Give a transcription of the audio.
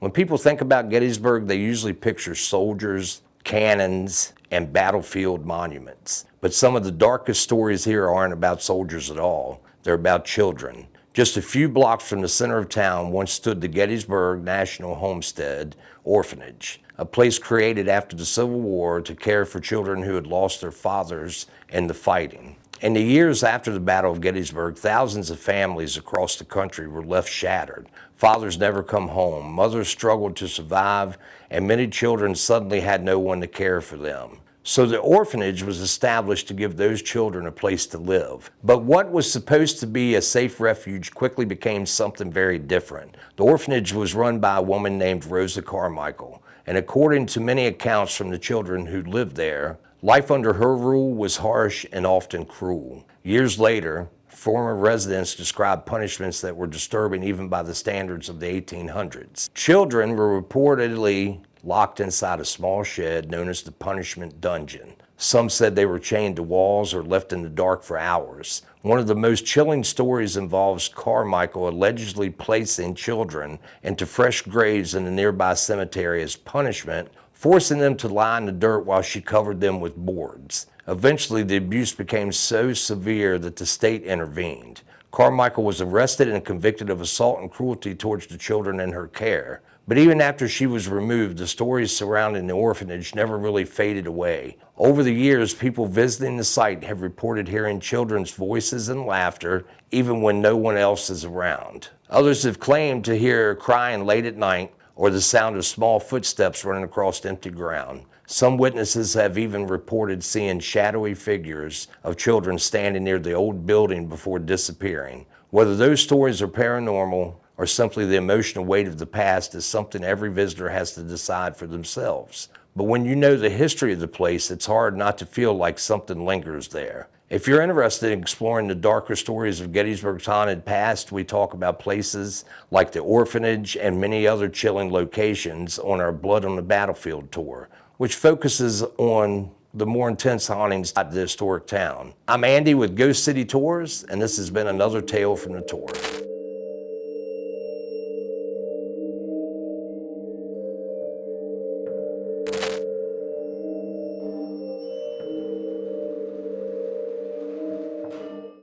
When people think about Gettysburg, they usually picture soldiers, cannons, and battlefield monuments. But some of the darkest stories here aren't about soldiers at all. They're about children. Just a few blocks from the center of town once stood the Gettysburg National Homestead Orphanage, a place created after the Civil War to care for children who had lost their fathers in the fighting. In the years after the Battle of Gettysburg, thousands of families across the country were left shattered. Fathers never come home, mothers struggled to survive, and many children suddenly had no one to care for them. So the orphanage was established to give those children a place to live. But what was supposed to be a safe refuge quickly became something very different. The orphanage was run by a woman named Rosa Carmichael, and according to many accounts from the children who lived there, life under her rule was harsh and often cruel. Years later, former residents described punishments that were disturbing even by the standards of the 1800s. Children were reportedly locked inside a small shed known as the punishment dungeon. Some said they were chained to walls or left in the dark for hours. One of the most chilling stories involves Carmichael allegedly placing children into fresh graves in the nearby cemetery as punishment, forcing them to lie in the dirt while she covered them with boards. Eventually, the abuse became so severe that the state intervened. Carmichael was arrested and convicted of assault and cruelty towards the children in her care. But even after she was removed, the stories surrounding the orphanage never really faded away. Over the years, people visiting the site have reported hearing children's voices and laughter, even when no one else is around. Others have claimed to hear crying late at night or the sound of small footsteps running across empty ground. Some witnesses have even reported seeing shadowy figures of children standing near the old building before disappearing. Whether those stories are paranormal or simply the emotional weight of the past is something every visitor has to decide for themselves. But when you know the history of the place, it's hard not to feel like something lingers there. If you're interested in exploring the darker stories of Gettysburg's haunted past, we talk about places like the orphanage and many other chilling locations on our Blood on the Battlefield tour, which focuses on the more intense hauntings at the historic town. I'm Andy with Ghost City Tours, and this has been another tale from the tour.